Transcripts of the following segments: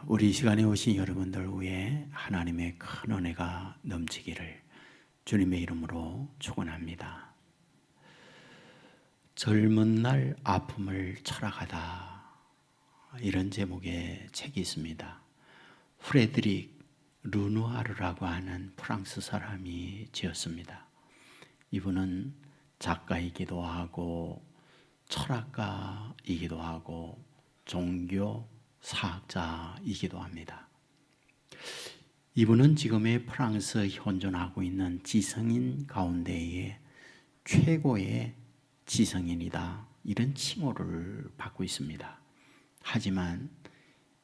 우리 이 시간에 오신 여러분들 위해 하나님의 큰 은혜가 넘치기를 주님의 이름으로 축원합니다. 젊은 날 아픔을 철학하다, 이런 제목의 책이 있습니다. 프레드릭 르누아르라고 하는 프랑스 사람이 지었습니다. 이분은 작가이기도 하고 철학가이기도 하고 종교 사학자이기도 합니다. 이분은 지금의 프랑스 현존하고 있는 지성인 가운데의 최고의 지성인이다, 이런 칭호를 받고 있습니다. 하지만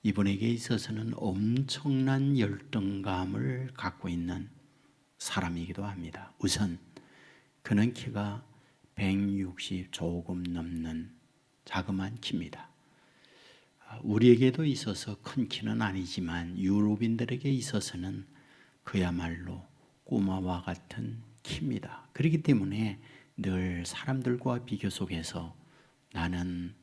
이분에게 있어서는 엄청난 열등감을 갖고 있는 사람이기도 합니다. 우선 그는 키가 160 조금 넘는 자그마한 키입니다. 우리에게도 있어서 큰 키는 아니지만 유럽인들에게 있어서는 그야말로 꼬마와 같은 키입니다. 그렇기 때문에 늘 사람들과 비교 속에서 나는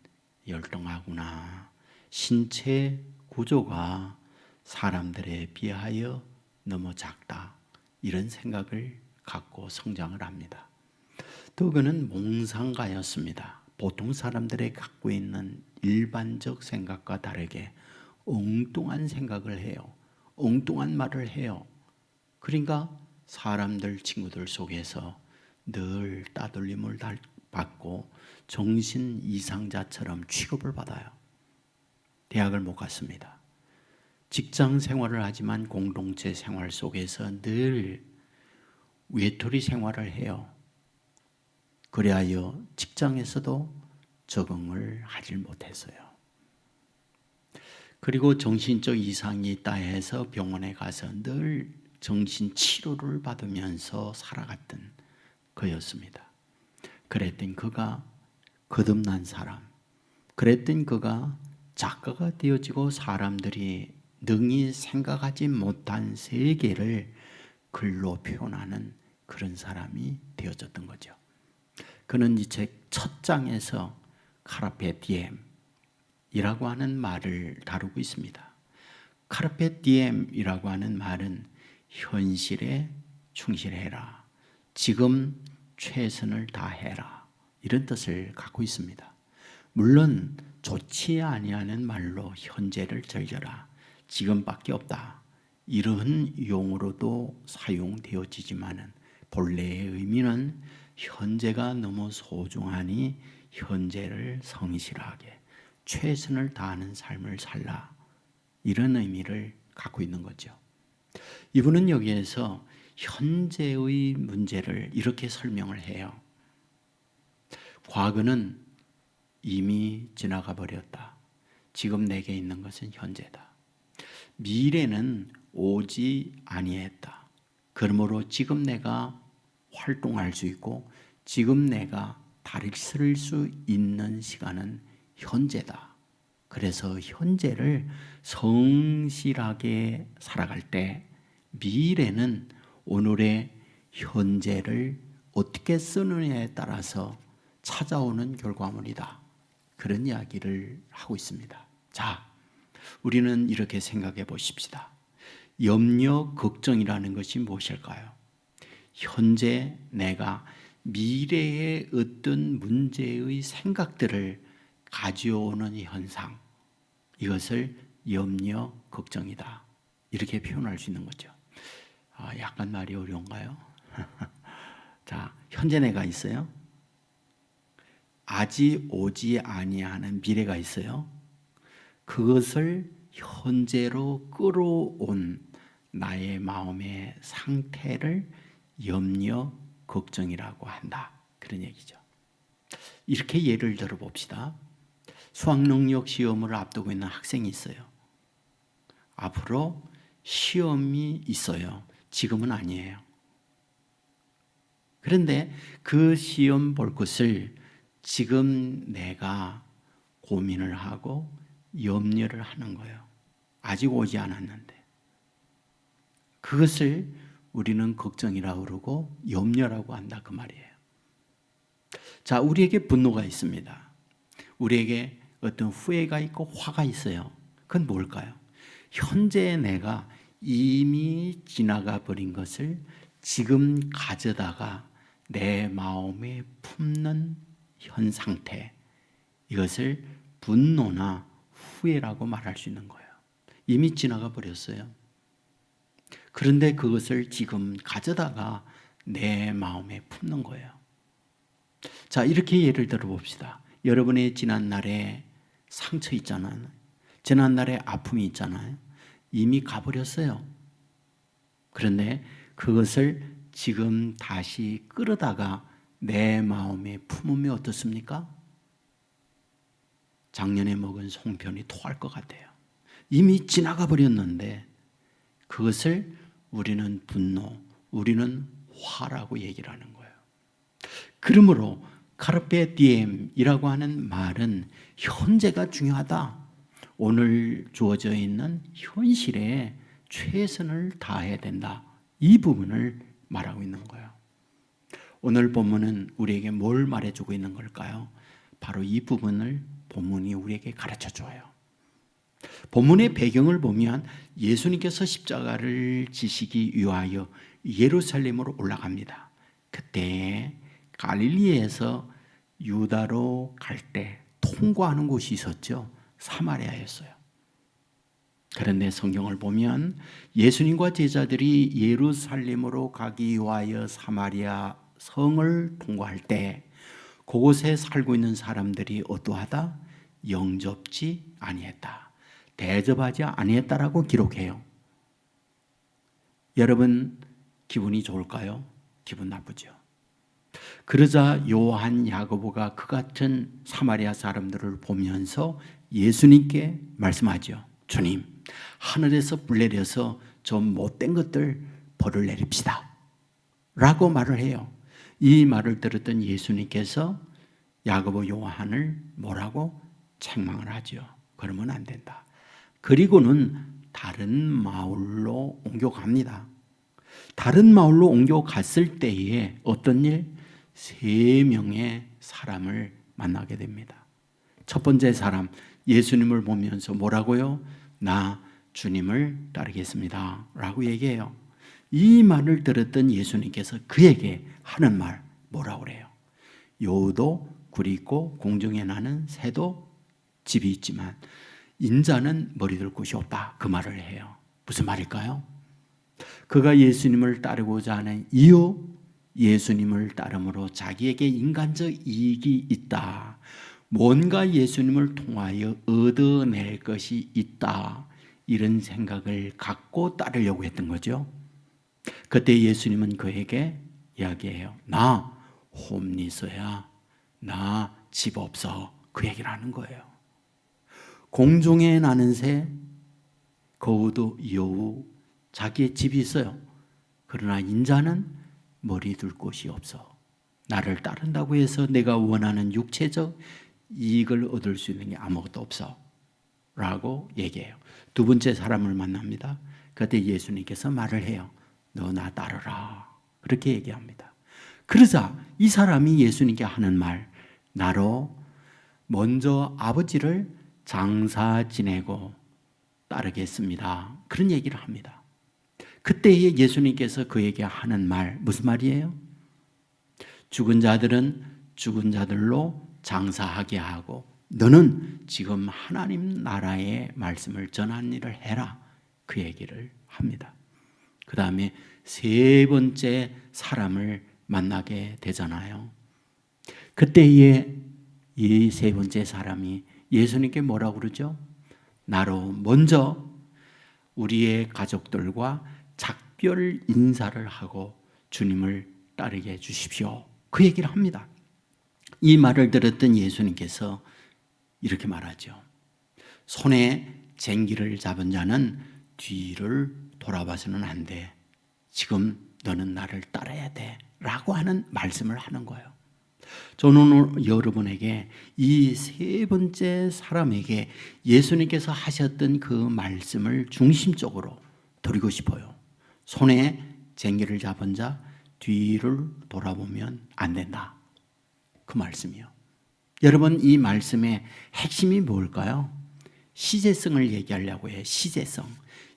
열등하구나, 신체 구조가 사람들에 비하여 너무 작다, 이런 생각을 갖고 성장을 합니다. 또 그는 몽상가였습니다. 보통 사람들이 갖고 있는 일반적 생각과 다르게 엉뚱한 생각을 해요. 엉뚱한 말을 해요. 그러니까 사람들, 친구들 속에서 늘 따돌림을 받고 정신 이상자처럼 취급을 받아요. 대학을 못 갔습니다. 직장 생활을 하지만 공동체 생활 속에서 늘 외톨이 생활을 해요. 그리하여 직장에서도 적응을 하질 못했어요. 그리고 정신적 이상이 있다 해서 병원에 가서 늘 정신 치료를 받으면서 살아갔던 그였습니다. 그랬던 그가 거듭난 사람, 그랬던 그가 작가가 되어지고 사람들이 능히 생각하지 못한 세계를 글로 표현하는 그런 사람이 되어졌던 거죠. 그는 이 책 첫 장에서 카르페 디엠이라고 하는 말을 다루고 있습니다. 카르페 디엠이라고 하는 말은 현실에 충실해라, 지금 최선을 다해라, 이런 뜻을 갖고 있습니다. 물론 좋지 아니하는 말로 현재를 즐겨라, 지금밖에 없다, 이런 용어로도 사용되어지지만은 본래의 의미는 현재가 너무 소중하니 현재를 성실하게 최선을 다하는 삶을 살라, 이런 의미를 갖고 있는 거죠. 이분은 여기에서 현재의 문제를 이렇게 설명을 해요. 과거는 이미 지나가 버렸다. 지금 내게 있는 것은 현재다. 미래는 오지 아니했다. 그러므로 지금 내가 활동할 수 있고 지금 내가 다리를 쓸 수 있는 시간은 현재다. 그래서 현재를 성실하게 살아갈 때 미래는 오늘의 현재를 어떻게 쓰느냐에 따라서 찾아오는 결과물이다, 그런 이야기를 하고 있습니다. 자, 우리는 이렇게 생각해 보십시다. 염려, 걱정이라는 것이 무엇일까요? 현재 내가 미래의 어떤 문제의 생각들을 가져오는 현상, 이것을 염려, 걱정이다, 이렇게 표현할 수 있는 거죠. 약간 말이 어려운가요? 자, 현재 내가 있어요. 아직 오지 아니하는 미래가 있어요. 그것을 현재로 끌어온 나의 마음의 상태를 염려, 걱정이라고 한다, 그런 얘기죠. 이렇게 예를 들어 봅시다. 수학능력 시험을 앞두고 있는 학생이 있어요. 앞으로 시험이 있어요. 지금은 아니에요. 그런데 그 시험 볼 것을 지금 내가 고민을 하고 염려를 하는 거예요. 아직 오지 않았는데. 그것을 우리는 걱정이라고 그러고 염려라고 한다, 그 말이에요. 자, 우리에게 분노가 있습니다. 우리에게 어떤 후회가 있고 화가 있어요. 그건 뭘까요? 현재 내가 이미 지나가 버린 것을 지금 가져다가 내 마음에 품는 현 상태, 이것을 분노나 후회라고 말할 수 있는 거예요. 이미 지나가 버렸어요. 그런데 그것을 지금 가져다가 내 마음에 품는 거예요. 자, 이렇게 예를 들어 봅시다. 여러분의 지난날에 상처 있잖아요. 지난날에 아픔이 있잖아요. 이미 가버렸어요. 그런데 그것을 지금 다시 끌어다가 내 마음에 품으면 어떻습니까? 작년에 먹은 송편이 토할 것 같아요. 이미 지나가 버렸는데 그것을 우리는 분노, 우리는 화라고 얘기를 하는 거예요. 그러므로 카르페 디엠이라고 하는 말은 현재가 중요하다. 오늘 주어져 있는 현실에 최선을 다해야 된다. 이 부분을 말하고 있는 거예요. 오늘 본문은 우리에게 뭘 말해주고 있는 걸까요? 바로 이 부분을 본문이 우리에게 가르쳐 줘요. 본문의 배경을 보면 예수님께서 십자가를 지시기 위하여 예루살렘으로 올라갑니다. 그때 갈릴리에서 유다로 갈 때 통과하는 곳이 있었죠. 사마리아였어요. 그런데 성경을 보면 예수님과 제자들이 예루살렘으로 가기 위하여 사마리아 성을 통과할 때 그곳에 살고 있는 사람들이 어떠하다? 영접지 아니했다. 대접하지 아니했다라고 기록해요. 여러분 기분이 좋을까요? 기분 나쁘죠. 그러자 요한, 야고보가 그 같은 사마리아 사람들을 보면서 예수님께 말씀하죠. 주님, 하늘에서 불 내려서 저 못된 것들 벌을 내립시다 라고 말을 해요. 이 말을 들었던 예수님께서 야고보, 요한을 뭐라고? 책망을 하죠. 그러면 안 된다. 그리고는 다른 마을로 옮겨갑니다. 다른 마을로 옮겨갔을 때에 어떤 일? 3명의 사람을 만나게 됩니다. 첫 번째 사람, 예수님을 보면서 뭐라고요? 나 주님을 따르겠습니다 라고 얘기해요. 이 말을 들었던 예수님께서 그에게 하는 말 뭐라고 그래요? 여우도 굴이 있고 공중에 나는 새도 집이 있지만 인자는 머리 둘 곳이 없다. 그 말을 해요. 무슨 말일까요? 그가 예수님을 따르고자 하는 이유, 예수님을 따름으로 자기에게 인간적 이익이 있다. 뭔가 예수님을 통하여 얻어낼 것이 있다. 이런 생각을 갖고 따르려고 했던 거죠. 그때 예수님은 그에게 이야기해요. 나 홈리서야. 나 집 없어. 그 얘기를 하는 거예요. 공중에 나는 새, 거우도 여우, 자기의 집이 있어요. 그러나 인자는 머리 둘 곳이 없어. 나를 따른다고 해서 내가 원하는 육체적 이익을 얻을 수 있는 게 아무것도 없어 라고 얘기해요. 두 번째 사람을 만납니다. 그때 예수님께서 말을 해요. 너 나 따르라. 그렇게 얘기합니다. 그러자 이 사람이 예수님께 하는 말, 나로 먼저 아버지를 장사 지내고 따르겠습니다. 그런 얘기를 합니다. 그때에 예수님께서 그에게 하는 말, 무슨 말이에요? 죽은 자들은 죽은 자들로 장사하게 하고 너는 지금 하나님 나라의 말씀을 전하는 일을 해라. 그 얘기를 합니다. 그 다음에 세 번째 사람을 만나게 되잖아요. 그때에 이 세 번째 사람이 예수님께 뭐라고 그러죠? 나로 먼저 우리의 가족들과 작별 인사를 하고 주님을 따르게 해주십시오. 그 얘기를 합니다. 이 말을 들었던 예수님께서 이렇게 말하죠. 손에 쟁기를 잡은 자는 뒤를 돌아봐서는 안 돼. 지금 너는 나를 따라야 돼. 라고 하는 말씀을 하는 거예요. 저는 오늘 여러분에게 이 세 번째 사람에게 예수님께서 하셨던 그 말씀을 중심적으로 드리고 싶어요. 손에 쟁기를 잡은 자 뒤를 돌아보면 안 된다. 그 말씀이요. 여러분 이 말씀의 핵심이 뭘까요? 시제성을 얘기하려고 해요. 시제성,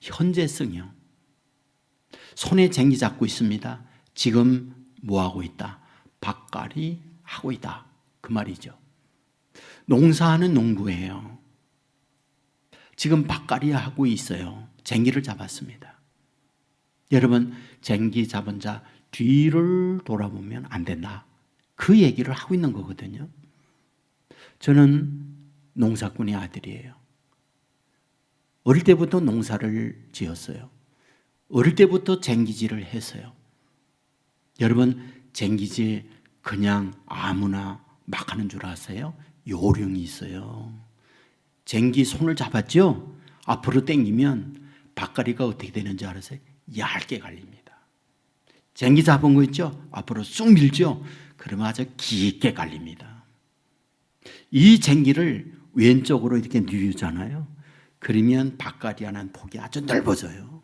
현재성이요. 손에 쟁기 잡고 있습니다. 지금 뭐하고 있다? 밭갈이 하고 있다. 그 말이죠. 농사하는 농부예요. 지금 밭갈이 하고 있어요. 쟁기를 잡았습니다. 여러분, 쟁기 잡은 자 뒤를 돌아보면 안 된다. 그 얘기를 하고 있는 거거든요. 저는 농사꾼의 아들이에요. 어릴 때부터 농사를 지었어요. 어릴 때부터 쟁기질을 했어요. 여러분, 쟁기질 그냥 아무나 막 하는 줄 아세요? 요령이 있어요. 쟁기 손을 잡았죠? 앞으로 당기면 밭가리가 어떻게 되는지 알아세요? 얇게 갈립니다. 쟁기 잡은 거 있죠? 앞으로 쑥 밀죠? 그러면 아주 깊게 갈립니다. 이 쟁기를 왼쪽으로 이렇게 뉘우잖아요. 그러면 밭가리 하는 폭이 아주 넓어져요.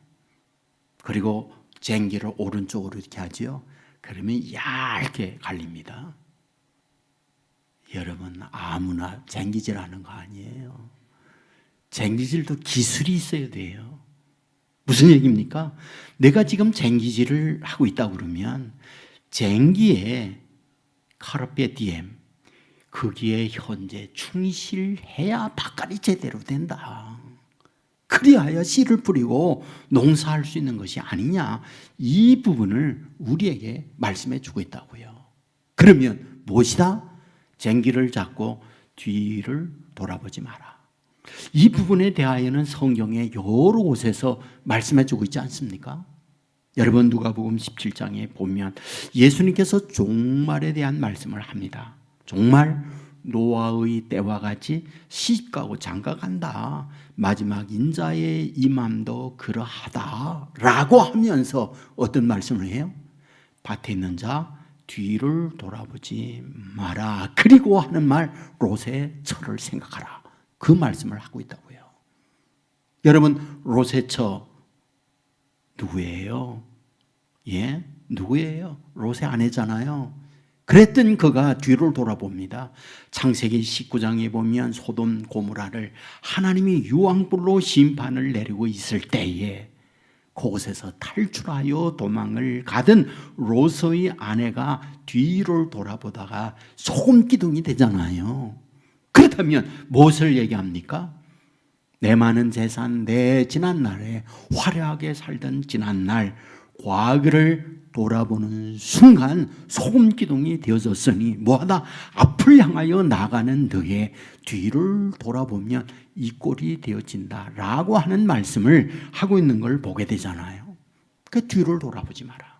그리고 쟁기를 오른쪽으로 이렇게 하지요. 그러면 얇게 갈립니다. 여러분, 아무나 쟁기질 하는 거 아니에요. 쟁기질도 기술이 있어야 돼요. 무슨 얘기입니까? 내가 지금 쟁기질을 하고 있다고 그러면 쟁기에 카르페 디엠, 거기에 현재 충실해야 밭갈이 제대로 된다. 그리하여 씨를 뿌리고 농사할 수 있는 것이 아니냐. 이 부분을 우리에게 말씀해 주고 있다고요. 그러면 무엇이다? 쟁기를 잡고 뒤를 돌아보지 마라. 이 부분에 대하여는 성경의 여러 곳에서 말씀해 주고 있지 않습니까? 여러분, 누가복음 17장에 보면 예수님께서 종말에 대한 말씀을 합니다. 종말, 노아의 때와 같이 시집가고 장가간다. 마지막 인자의 임함도 그러하다라고 하면서 어떤 말씀을 해요? 밭에 있는 자 뒤를 돌아보지 마라. 그리고 하는 말, 롯의 처를 생각하라. 그 말씀을 하고 있다고요. 여러분, 롯의 처 누구예요? 예? 누구예요? 롯의 아내잖아요. 그랬던 그가 뒤를 돌아봅니다. 창세기 19장에 보면 소돔 고모라를 하나님이 유황불로 심판을 내리고 있을 때에 그곳에서 탈출하여 도망을 가던 롯의 아내가 뒤를 돌아보다가 소금기둥이 되잖아요. 그렇다면 무엇을 얘기합니까? 내 많은 재산, 내 지난날에 화려하게 살던 지난날 과거를 돌아보는 순간 소금기둥이 되어졌으니 뭐하다? 앞을 향하여 나가는 너의 뒤를 돌아보면 이 꼴이 되어진다 라고 하는 말씀을 하고 있는 걸 보게 되잖아요. 그 뒤를 돌아보지 마라.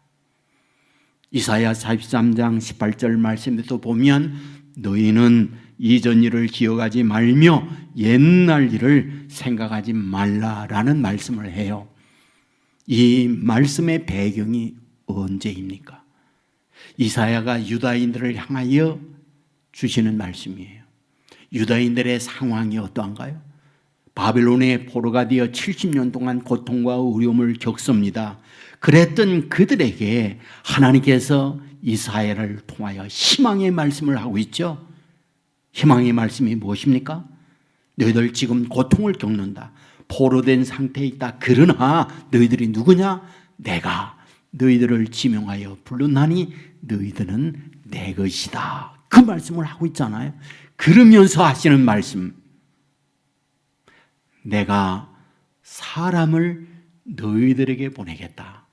이사야 43장 18절 말씀에도 보면 너희는 이전 일을 기억하지 말며 옛날 일을 생각하지 말라라는 말씀을 해요. 이 말씀의 배경이 언제입니까? 이사야가 유다인들을 향하여 주시는 말씀이에요. 유다인들의 상황이 어떠한가요? 바벨론의 포로가 되어 70년 동안 고통과 어려움을 겪습니다. 그랬던 그들에게 하나님께서 이사야를 통하여 희망의 말씀을 하고 있죠. 희망의 말씀이 무엇입니까? 너희들 지금 고통을 겪는다. 포로된 상태에 있다. 그러나 너희들이 누구냐? 내가 너희들을 지명하여 불렀나니 너희들은 내 것이다. 그 말씀을 하고 있잖아요. 그러면서 하시는 말씀, 내가 사람을 너희들에게 보내겠다.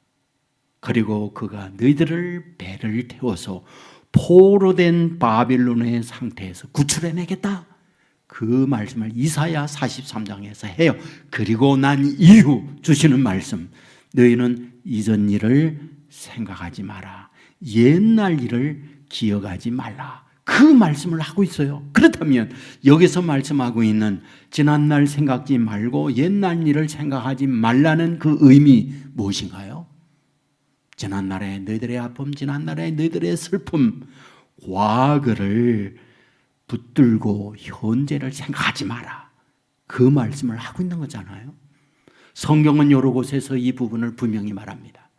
그리고 그가 너희들을 배를 태워서 포로된 바빌론의 상태에서 구출해내겠다. 그 말씀을 이사야 43장에서 해요. 그리고 난 이후 주시는 말씀, 너희는 이전 일을 생각하지 마라. 옛날 일을 기억하지 말라. 그 말씀을 하고 있어요. 그렇다면 여기서 말씀하고 있는 지난날 생각지 말고 옛날 일을 생각하지 말라는 그 의미 무엇인가요? 지난날의 너희들의 아픔, 지난날의 너희들의 슬픔, 과거를 붙들고 현재를 생각하지 마라. 그 말씀을 하고 있는 거잖아요. 성경은 여러 곳에서 이 부분을 분명히 말합니다.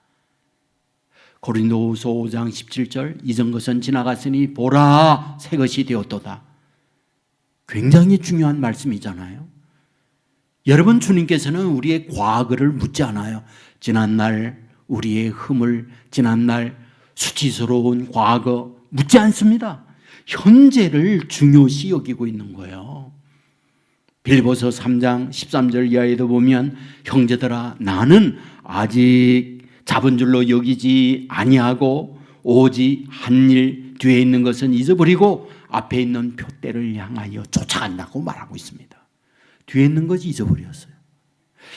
고린도후서 5장 17절, 이전 것은 지나갔으니 보라 새 것이 되었도다. 굉장히 중요한 말씀이잖아요. 여러분, 주님께서는 우리의 과거를 묻지 않아요. 지난날 우리의 허물, 지난날 수치스러운 과거 묻지 않습니다. 현재를 중요시 여기고 있는 거예요. 빌립보서 3장 13절 이하에도 보면 형제들아 나는 아직 잡은 줄로 여기지 아니하고 오직 한 일 뒤에 있는 것은 잊어버리고 앞에 있는 표대를 향하여 쫓아간다고 말하고 있습니다. 뒤에 있는 것이 잊어버렸어요.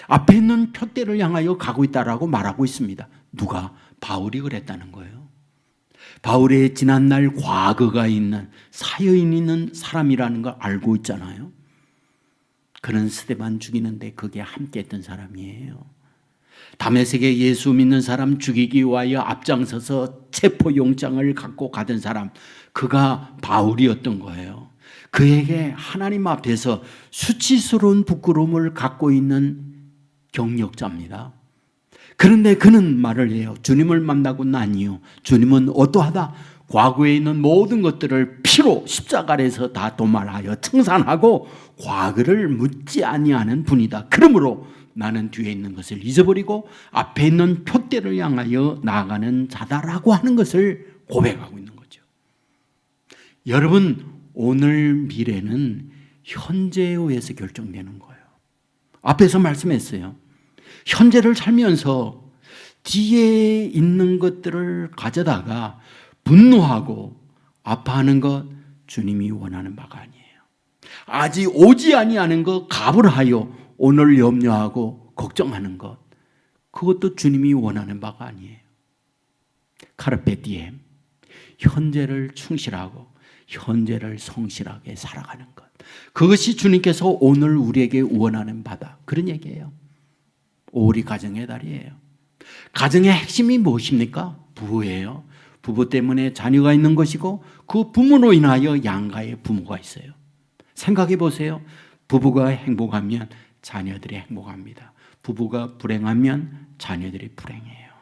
앞에 있는 표대를 향하여 가고 있다라고 말하고 있습니다. 누가? 바울이 그랬다는 거예요. 바울의 지난날 과거가 있는 사여인 있는 사람이라는 걸 알고 있잖아요. 그는 스데반 죽이는데 그게 함께했던 사람이에요. 다메섹에 예수 믿는 사람 죽이기 위하여 앞장서서 체포영장을 갖고 가던 사람, 그가 바울이었던 거예요. 그에게 하나님 앞에서 수치스러운 부끄러움을 갖고 있는 경력자입니다. 그런데 그는 말을 해요. 주님을 만나고 나니요, 주님은 어떠하다? 과거에 있는 모든 것들을 피로 십자가에서 다 도말하여 청산하고 과거를 묻지 아니하는 분이다. 그러므로 나는 뒤에 있는 것을 잊어버리고 앞에 있는 표대를 향하여 나아가는 자다라고 하는 것을 고백하고 있는 거죠. 여러분, 오늘 미래는 현재에 의해서 결정되는 거예요. 앞에서 말씀했어요. 현재를 살면서 뒤에 있는 것들을 가져다가 분노하고 아파하는 것 주님이 원하는 바가 아니에요. 아직 오지 아니하는 것 가불하여 오늘 염려하고 걱정하는 것, 그것도 주님이 원하는 바가 아니에요. 카르페 디엠, 현재를 충실하고 현재를 성실하게 살아가는 것, 그것이 주님께서 오늘 우리에게 원하는 바다, 그런 얘기예요. 오리 가정의 달이에요. 가정의 핵심이 무엇입니까? 부부예요. 부부 때문에 자녀가 있는 것이고 그 부모로 인하여 양가의 부모가 있어요. 생각해 보세요. 부부가 행복하면 자녀들이 행복합니다. 부부가 불행하면 자녀들이 불행해요.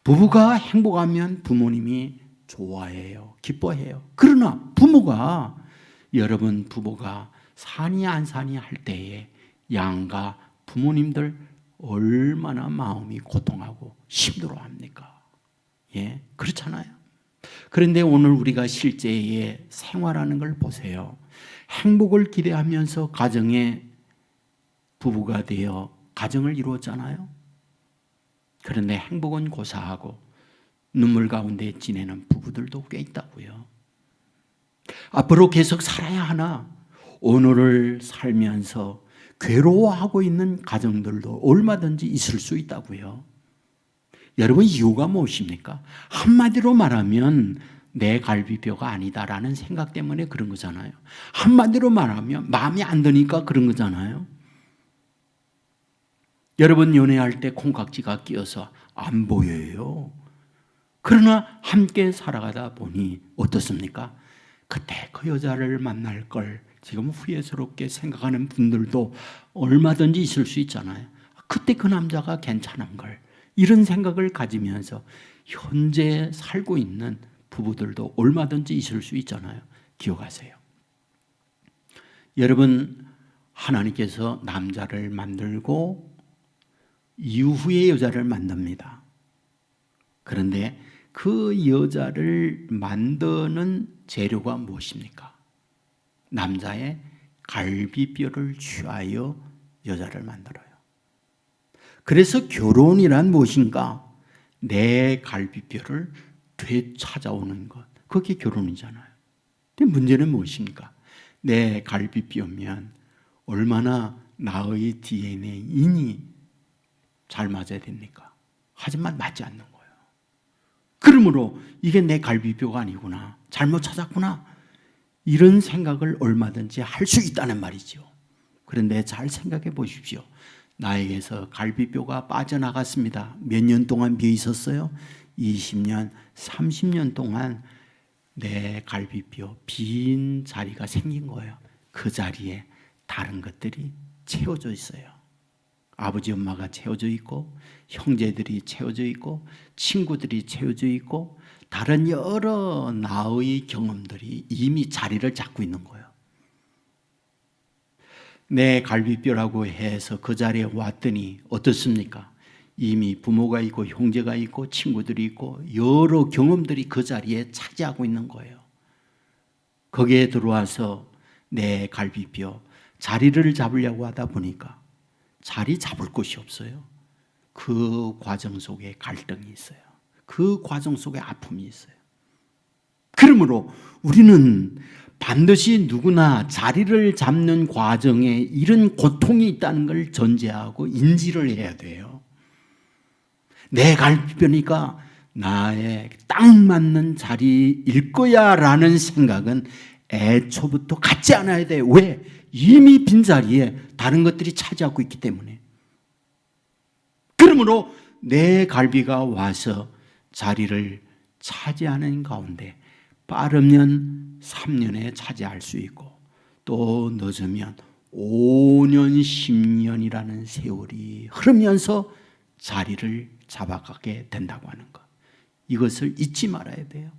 부부가 행복하면 부모님이 좋아해요. 기뻐해요. 그러나 부모가, 여러분 부부가 사니 안 사니 할 때에 양가 부모님들 얼마나 마음이 고통하고 힘들어합니까? 예, 그렇잖아요. 그런데 오늘 우리가 실제의 생활하는 걸 보세요. 행복을 기대하면서 가정에 부부가 되어 가정을 이루었잖아요. 그런데 행복은 고사하고 눈물 가운데 지내는 부부들도 꽤 있다고요. 앞으로 계속 살아야 하나? 오늘을 살면서 괴로워하고 있는 가정들도 얼마든지 있을 수 있다고요. 여러분, 이유가 무엇입니까? 한마디로 말하면 내 갈비뼈가 아니다라는 생각 때문에 그런 거잖아요. 한마디로 말하면 마음이 안 드니까 그런 거잖아요. 여러분, 연애할 때 콩깍지가 끼어서 안 보여요. 그러나 함께 살아가다 보니 어떻습니까? 그때 그 여자를 만날 걸 지금 후회스럽게 생각하는 분들도 얼마든지 있을 수 있잖아요. 그때 그 남자가 괜찮은 걸, 이런 생각을 가지면서 현재 살고 있는 부부들도 얼마든지 있을 수 있잖아요. 기억하세요. 여러분, 하나님께서 남자를 만들고 이후에 여자를 만듭니다. 그런데 그 여자를 만드는 재료가 무엇입니까? 남자의 갈비뼈를 취하여 여자를 만들어요. 그래서 결혼이란 무엇인가? 내 갈비뼈를 되찾아오는 것, 그게 결혼이잖아요. 근데 문제는 무엇입니까? 내 갈비뼈면 얼마나 나의 DNA인이 잘 맞아야 됩니까? 하지만 맞지 않는 거예요. 그러므로 이게 내 갈비뼈가 아니구나, 잘못 찾았구나, 이런 생각을 얼마든지 할 수 있다는 말이죠. 그런데 잘 생각해 보십시오. 나에게서 갈비뼈가 빠져나갔습니다. 몇 년 동안 비어 있었어요? 20년, 30년 동안 내 갈비뼈 빈 자리가 생긴 거예요. 그 자리에 다른 것들이 채워져 있어요. 아버지 엄마가 채워져 있고, 형제들이 채워져 있고, 친구들이 채워져 있고, 다른 여러 나의 경험들이 이미 자리를 잡고 있는 거예요. 내 갈비뼈라고 해서 그 자리에 왔더니 어떻습니까? 이미 부모가 있고 형제가 있고 친구들이 있고 여러 경험들이 그 자리에 차지하고 있는 거예요. 거기에 들어와서 내 갈비뼈 자리를 잡으려고 하다 보니까 자리 잡을 곳이 없어요. 그 과정 속에 갈등이 있어요. 그 과정 속에 아픔이 있어요. 그러므로 우리는 반드시 누구나 자리를 잡는 과정에 이런 고통이 있다는 걸 전제하고 인지를 해야 돼요. 내 갈비뼈니까 나의 딱 맞는 자리일 거야 라는 생각은 애초부터 갖지 않아야 돼요. 왜? 이미 빈자리에 다른 것들이 차지하고 있기 때문에. 그러므로 내 갈비가 와서 자리를 차지하는 가운데 빠르면 3년에 차지할 수 있고 또 늦으면 5년, 10년이라는 세월이 흐르면서 자리를 잡아가게 된다고 하는 것. 이것을 잊지 말아야 돼요.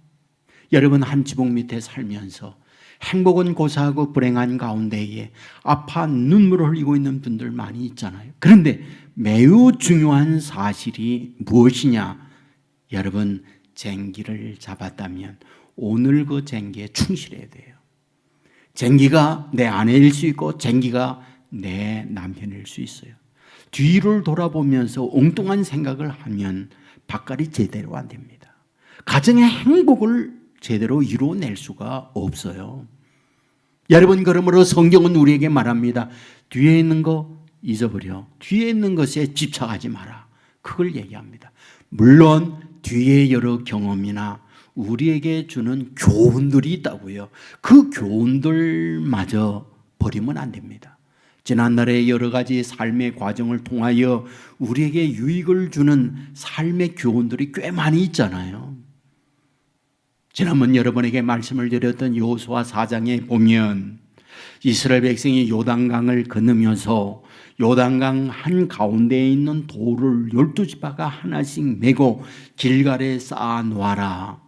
여러분 한 지붕 밑에 살면서 행복은 고사하고 불행한 가운데에 아파 눈물을 흘리고 있는 분들 많이 있잖아요. 그런데 매우 중요한 사실이 무엇이냐? 여러분 쟁기를 잡았다면 오늘 그 쟁기에 충실해야 돼요. 쟁기가 내 아내일 수 있고 쟁기가 내 남편일 수 있어요. 뒤를 돌아보면서 엉뚱한 생각을 하면 바깥이 제대로 안 됩니다. 가정의 행복을 제대로 이루어낼 수가 없어요. 여러분 그러므로 성경은 우리에게 말합니다. 뒤에 있는 거 잊어버려. 뒤에 있는 것에 집착하지 마라. 그걸 얘기합니다. 물론 뒤에 여러 경험이나 우리에게 주는 교훈들이 있다고요. 그 교훈들마저 버리면 안 됩니다. 지난날의 여러 가지 삶의 과정을 통하여 우리에게 유익을 주는 삶의 교훈들이 꽤 많이 있잖아요. 지난번 여러분에게 말씀을 드렸던 여호수아 4장에 보면 이스라엘 백성이 요단강을 건너면서 요단강 한가운데에 있는 돌을 12지파가 하나씩 메고 길갈에 쌓아 놓아라.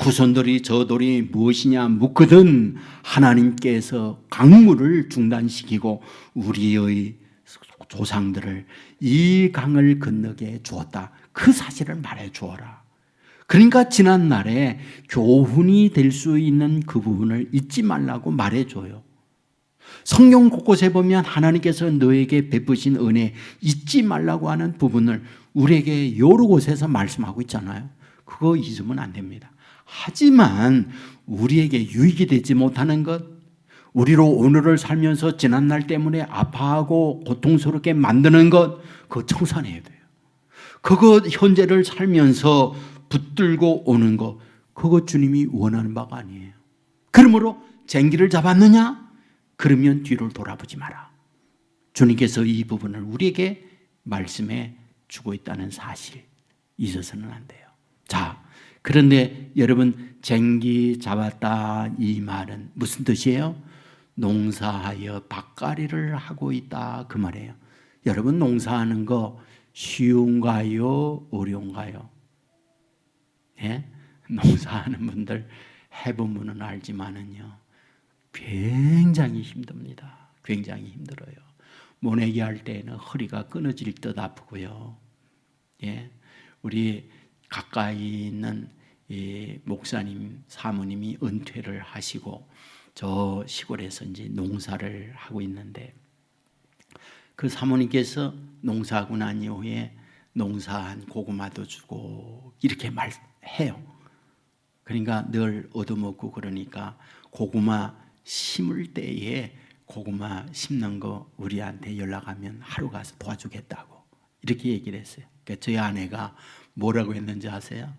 후손들이 저 돌이 무엇이냐 묻거든 하나님께서 강물을 중단시키고 우리의 조상들을 이 강을 건너게 주었다. 그 사실을 말해 주어라. 그러니까 지난날에 교훈이 될 수 있는 그 부분을 잊지 말라고 말해줘요. 성경 곳곳에 보면 하나님께서 너에게 베푸신 은혜 잊지 말라고 하는 부분을 우리에게 여러 곳에서 말씀하고 있잖아요. 그거 잊으면 안 됩니다. 하지만 우리에게 유익이 되지 못하는 것, 우리로 오늘을 살면서 지난날 때문에 아파하고 고통스럽게 만드는 것, 그거 청산해야 돼요. 그거 현재를 살면서 붙들고 오는 것, 그거 주님이 원하는 바가 아니에요. 그러므로 쟁기를 잡았느냐? 그러면 뒤를 돌아보지 마라. 주님께서 이 부분을 우리에게 말씀해 주고 있다는 사실 잊어서는 안 돼요. 자, 그런데 여러분 쟁기 잡았다 이 말은 무슨 뜻이에요? 농사하여 밭갈이를 하고 있다 그 말이에요. 여러분 농사하는 거 쉬운가요? 어려운가요? 예? 농사하는 분들 해본 분은 알지만은요 굉장히 힘듭니다. 굉장히 힘들어요. 모내기 할 때는 허리가 끊어질 듯 아프고요. 예? 우리 가까이 있는 이 목사님 사모님이 은퇴를 하시고 저 시골에서 이제 농사를 하고 있는데 그 사모님께서 농사하고 난 이후에 농사한 고구마도 주고 이렇게 말해요. 그러니까 늘 얻어먹고 그러니까 고구마 심을 때에 고구마 심는 거 우리한테 연락하면 하루 가서 도와주겠다고 이렇게 얘기를 했어요. 그러니까 저희 아내가 뭐라고 했는지 아세요?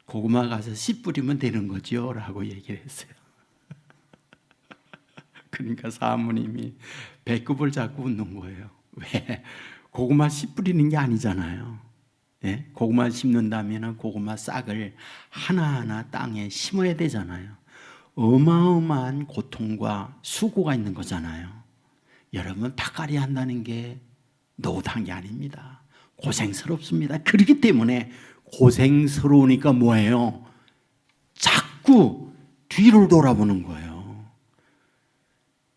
고구마 가서 씨 뿌리면 되는 거죠 라고 얘기를 했어요. 그러니까 사모님이 배꼽을 잡고 웃는 거예요. 왜? 고구마 씨 뿌리는 게 아니잖아요. 예? 고구마 심는다면 고구마 싹을 하나하나 땅에 심어야 되잖아요. 어마어마한 고통과 수고가 있는 거잖아요. 여러분 밭갈이 한다는 게 노릇한 게 아닙니다. 고생스럽습니다. 그렇기 때문에 고생스러우니까 뭐예요? 자꾸 뒤를 돌아보는 거예요.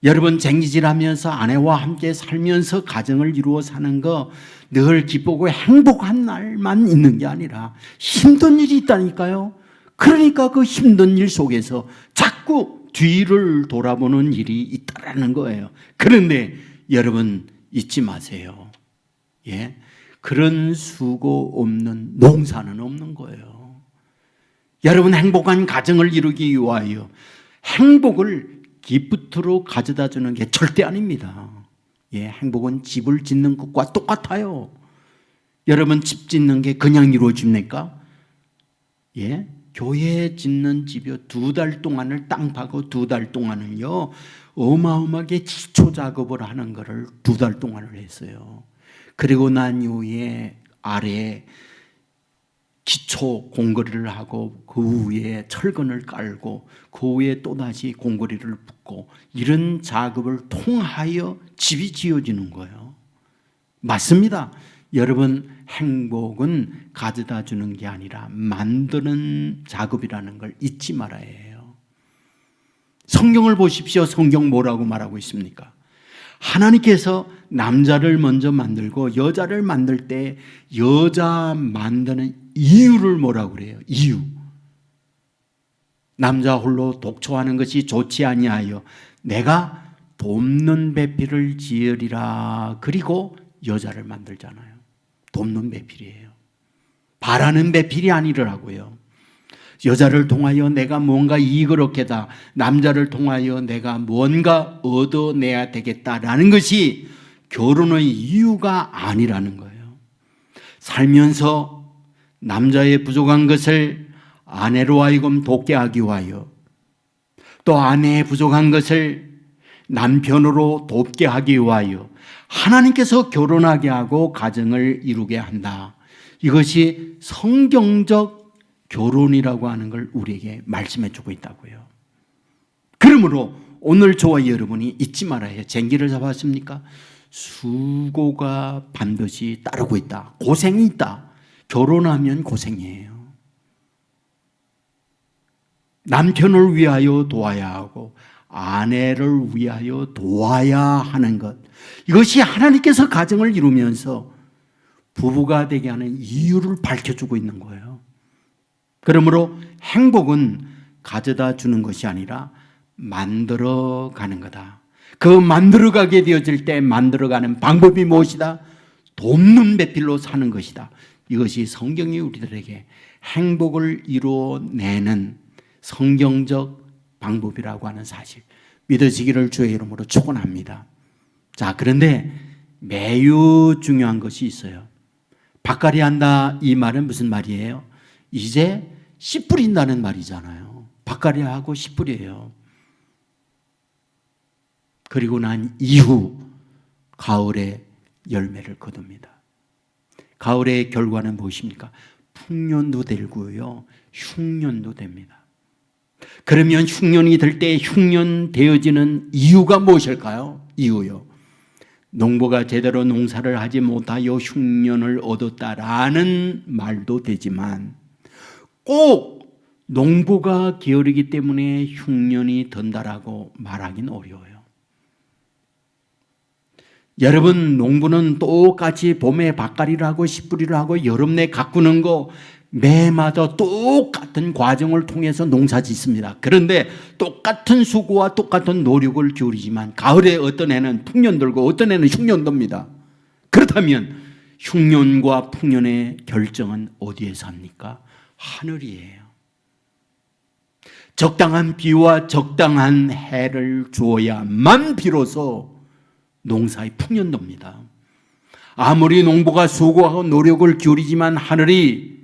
여러분 쟁기질하면서 아내와 함께 살면서 가정을 이루어 사는 거 늘 기쁘고 행복한 날만 있는 게 아니라 힘든 일이 있다니까요. 그러니까 그 힘든 일 속에서 자꾸 뒤를 돌아보는 일이 있다라는 거예요. 그런데 여러분 잊지 마세요. 예? 그런 수고 없는 농사는 없는 거예요. 여러분 행복한 가정을 이루기 위하여 행복을 기프트로 가져다 주는 게 절대 아닙니다. 예, 행복은 집을 짓는 것과 똑같아요. 여러분 집 짓는 게 그냥 이루어집니까? 예, 교회 짓는 집이요 2달 동안을 땅 파고 2달 동안은요 어마어마하게 기초 작업을 하는 거를 2달 동안을 했어요. 그리고 난 이후에 아래에 기초 공거리를 하고 그 위에 철근을 깔고 그 위에 또다시 공거리를 붓고 이런 작업을 통하여 집이 지어지는 거예요. 맞습니다. 여러분 행복은 가져다 주는 게 아니라 만드는 작업이라는 걸 잊지 말아야 해요. 성경을 보십시오. 성경 뭐라고 말하고 있습니까? 하나님께서 남자를 먼저 만들고 여자를 만들 때 여자 만드는 이유를 뭐라고 그래요? 이유. 남자 홀로 독초하는 것이 좋지 아니하여 내가 돕는 배필을 지으리라. 그리고 여자를 만들잖아요. 돕는 배필이에요. 바라는 배필이 아니라고요. 여자를 통하여 내가 뭔가 이익을 얻겠다. 남자를 통하여 내가 뭔가 얻어내야 되겠다라는 것이 결혼의 이유가 아니라는 거예요. 살면서 남자의 부족한 것을 아내로 하여금 돕게 하기 위하여 또 아내의 부족한 것을 남편으로 돕게 하기 위하여 하나님께서 결혼하게 하고 가정을 이루게 한다. 이것이 성경적 결혼이라고 하는 걸 우리에게 말씀해 주고 있다고요. 그러므로 오늘 저와 여러분이 잊지 말아야 해요. 쟁기를 잡았습니까? 수고가 반드시 따르고 있다. 고생이 있다. 결혼하면 고생이에요. 남편을 위하여 도와야 하고 아내를 위하여 도와야 하는 것, 이것이 하나님께서 가정을 이루면서 부부가 되게 하는 이유를 밝혀주고 있는 거예요. 그러므로 행복은 가져다 주는 것이 아니라 만들어가는 거다. 그 만들어가게 되어질 때 만들어가는 방법이 무엇이다? 돕는 배필로 사는 것이다. 이것이 성경이 우리들에게 행복을 이루어내는 성경적 방법이라고 하는 사실, 믿으시기를 주의 이름으로 축원합니다. 자, 그런데 매우 중요한 것이 있어요. 밭갈이 한다, 이 말은 무슨 말이에요? 이제 씨 뿌린다는 말이잖아요. 밭갈이 하고 씨 뿌려요. 그리고 난 이후 가을에 열매를 거둡니다. 가을의 결과는 무엇입니까? 풍년도 되고요, 흉년도 됩니다. 그러면 흉년이 될 때 흉년 되어지는 이유가 무엇일까요? 이유요. 농부가 제대로 농사를 하지 못하여 흉년을 얻었다라는 말도 되지만 꼭 농부가 게으르기 때문에 흉년이 든다라고 말하기는 어려워요. 여러분, 농부는 똑같이 봄에 밭갈이를 하고 씨 뿌리를 하고 여름에 가꾸는 거 매마다 똑같은 과정을 통해서 농사 짓습니다. 그런데 똑같은 수고와 똑같은 노력을 기울이지만 가을에 어떤 해는 풍년 들고 어떤 해는 흉년 돕니다. 그렇다면 흉년과 풍년의 결정은 어디에서 합니까? 하늘이에요. 적당한 비와 적당한 해를 주어야만 비로소 농사의 풍년 돕니다. 아무리 농부가 수고하고 노력을 기울이지만 하늘이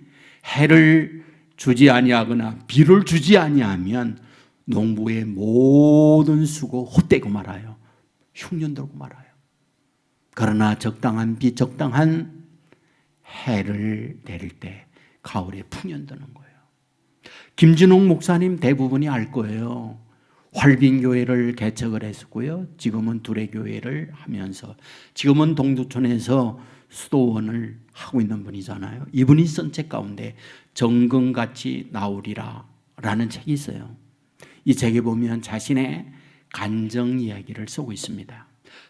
해를 주지 아니하거나 비를 주지 아니하면 농부의 모든 수고 헛되고 말아요. 흉년 들고 말아요. 그러나 적당한 비, 적당한 해를 내릴 때 가을에 풍년 드는 거예요. 김진홍 목사님 대부분이 알 거예요. 활빈교회를 개척을 했었고요. 지금은 두레교회를 하면서 지금은 동두천에서 수도원을 하고 있는 분이잖아요. 이분이 쓴 책 가운데 정금같이 나오리라 라는 책이 있어요. 이 책에 보면 자신의 간정 이야기를 쓰고 있습니다.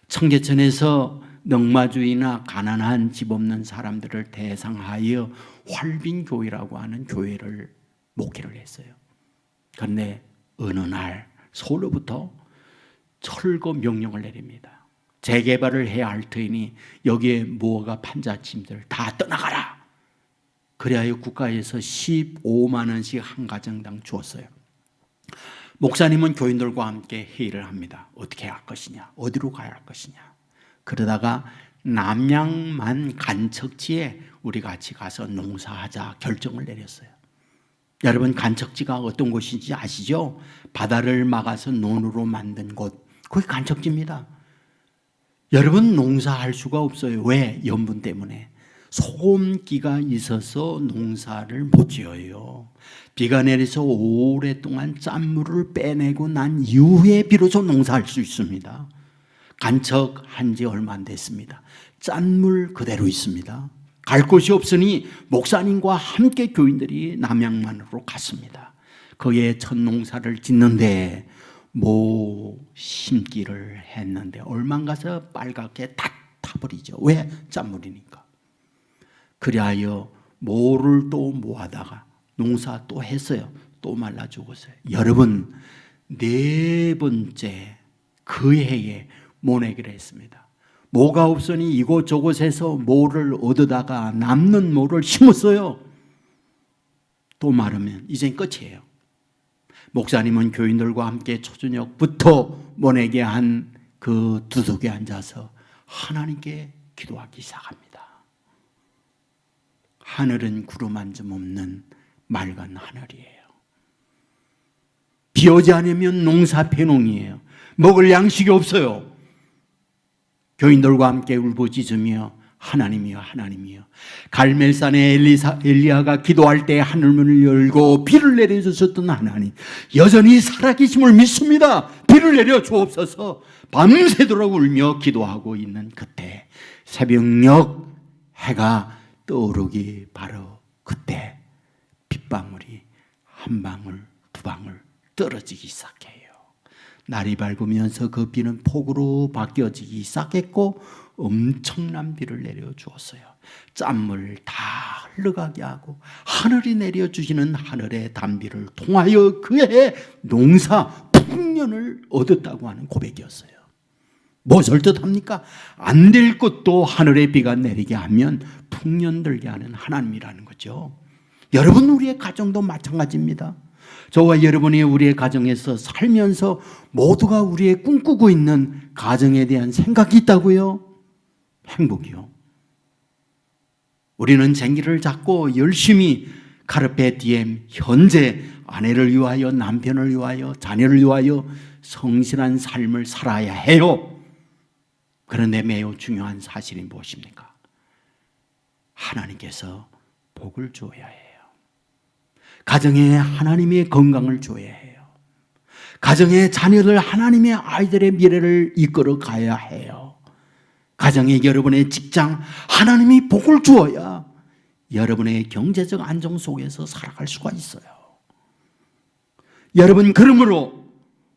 청계천에서 넉마주의나 가난한 집 없는 사람들을 대상하여 활빈교회라고 하는 교회를 목회를 했어요. 그런데 어느 날 서울로부터 철거 명령을 내립니다. 재개발을 해야 할 터이니 여기에 뭐가 판자침들 다 떠나가라. 그래야 국가에서 15만 원씩 한 가정당 주었어요. 목사님은 교인들과 함께 회의를 합니다. 어떻게 할 것이냐, 어디로 가야 할 것이냐. 그러다가 남양만 간척지에 우리 같이 가서 농사하자 결정을 내렸어요. 여러분, 간척지가 어떤 곳인지 아시죠? 바다를 막아서 논으로 만든 곳, 그게 간척지입니다. 여러분, 농사할 수가 없어요. 왜? 염분 때문에. 소금기가 있어서 농사를 못 지어요. 비가 내려서 오랫동안 짠물을 빼내고 난 이후에 비로소 농사할 수 있습니다. 간척한 지 얼마 안 됐습니다. 짠물 그대로 있습니다. 갈 곳이 없으니 목사님과 함께 교인들이 남양만으로 갔습니다. 거기에 첫 농사를 짓는데 모 심기를 했는데 얼마 안 가서 빨갛게 다 타버리죠. 왜? 짠물이니까. 그리하여 모를 또 모아다가 농사 또 했어요. 또 말라 죽었어요. 여러분, 네 번째 그 해에 모내기를 했습니다. 모가 없으니 이곳저곳에서 모를 얻어다가 남는 모를 심었어요. 또 말하면 이젠 끝이에요. 목사님은 교인들과 함께 초저녁부터 모내게 한 그 두둑에 앉아서 하나님께 기도하기 시작합니다. 하늘은 구름 한 점 없는 맑은 하늘이에요. 비 오지 않으면 농사 폐농이에요. 먹을 양식이 없어요. 교인들과 함께 울부짖으며 하나님이여, 하나님이여. 갈멜산에 엘리야가 기도할 때 하늘문을 열고 비를 내려주셨던 하나님, 여전히 살아계심을 믿습니다. 비를 내려 주옵소서. 밤새도록 울며 기도하고 있는 그때 새벽녘 해가 떠오르기 바로 그때 빗방울이 한 방울 두 방울 떨어지기 시작해요. 날이 밝으면서 그 비는 폭우로 바뀌어지기 시작했고 엄청난 비를 내려주었어요. 짠물 다 흘러가게 하고 하늘이 내려주시는 하늘의 단비를 통하여 그의 농사 풍년을 얻었다고 하는 고백이었어요. 무엇을 뜻합니까? 안 될 것도 하늘의 비가 내리게 하면 풍년 들게 하는 하나님이라는 거죠. 여러분, 우리의 가정도 마찬가지입니다. 저와 여러분이 우리의 가정에서 살면서 모두가 우리의 꿈꾸고 있는 가정에 대한 생각이 있다고요? 행복이요. 우리는 쟁기를 잡고 열심히 카르페 디엠, 현재 아내를 위하여, 남편을 위하여, 자녀를 위하여 성실한 삶을 살아야 해요. 그런데 매우 중요한 사실이 무엇입니까? 하나님께서 복을 주어야 해요. 가정에 하나님의 건강을 줘야 해요. 가정의 자녀들, 하나님의 아이들의 미래를 이끌어 가야 해요. 가정에 여러분의 직장, 하나님이 복을 주어야 여러분의 경제적 안정 속에서 살아갈 수가 있어요. 여러분, 그러므로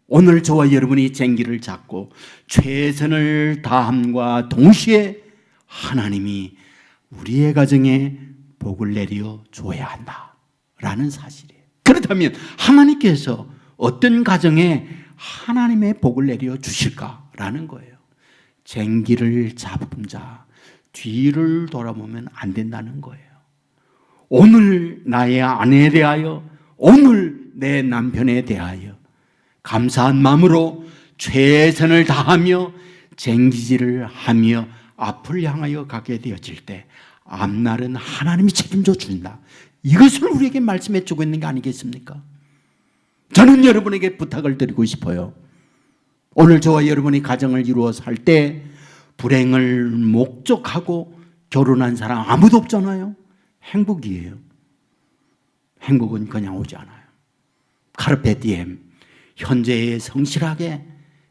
오늘 저와 여러분이 쟁기를 잡고 최선을 다함과 동시에 하나님이 우리의 가정에 복을 내려 줘야 한다라는 사실이에요. 그렇다면 하나님께서 어떤 가정에 하나님의 복을 내려 주실까라는 거예요. 쟁기를 잡은 자 뒤를 돌아보면 안 된다는 거예요. 오늘 나의 아내에 대하여, 오늘 내 남편에 대하여 감사한 마음으로 최선을 다하며 쟁기질을 하며 앞을 향하여 가게 되어질 때 앞날은 하나님이 책임져 준다. 이것을 우리에게 말씀해 주고 있는 게 아니겠습니까? 저는 여러분에게 부탁을 드리고 싶어요. 오늘 저와 여러분이 가정을 이루어 살 때 불행을 목적하고 결혼한 사람 아무도 없잖아요. 행복이에요. 행복은 그냥 오지 않아요. 카르페 디엠, 현재에 성실하게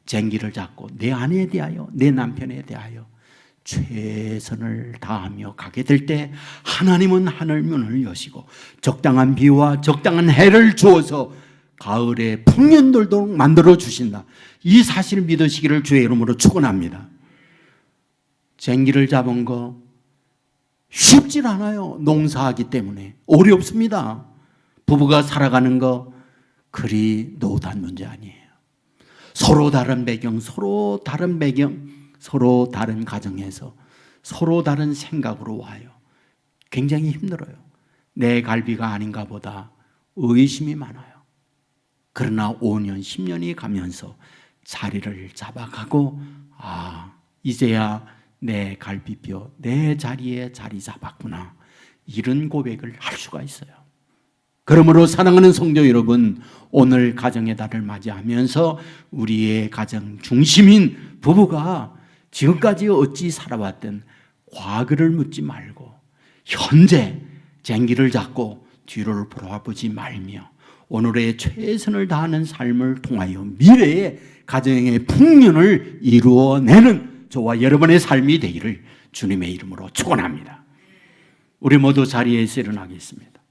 쟁기를 잡고 내 아내에 대하여, 내 남편에 대하여 최선을 다하며 가게 될 때 하나님은 하늘 문을 여시고 적당한 비와 적당한 해를 주어서 가을에 풍년들도 만들어 주신다. 이 사실을 믿으시기를 주의 이름으로 축원합니다. 쟁기를 잡은 거 쉽질 않아요. 농사하기 때문에 어렵습니다. 부부가 살아가는 거 그리 노단 문제 아니에요. 서로 다른 배경, 서로 다른 배경, 서로 다른 가정에서 서로 다른 생각으로 와요. 굉장히 힘들어요. 내 갈비가 아닌가 보다 의심이 많아요. 그러나 5년, 10년이 가면서 자리를 잡아가고 이제야 내 갈비뼈, 내 자리에 자리 잡았구나. 이런 고백을 할 수가 있어요. 그러므로 사랑하는 성도 여러분, 오늘 가정의 달을 맞이하면서 우리의 가정 중심인 부부가 지금까지 어찌 살아왔든 과거를 묻지 말고 현재 쟁기를 잡고 뒤를 돌아보지 말며 오늘의 최선을 다하는 삶을 통하여 미래의 가정의 풍년을 이루어내는 저와 여러분의 삶이 되기를 주님의 이름으로 축원합니다. 우리 모두 자리에서 일어나겠습니다.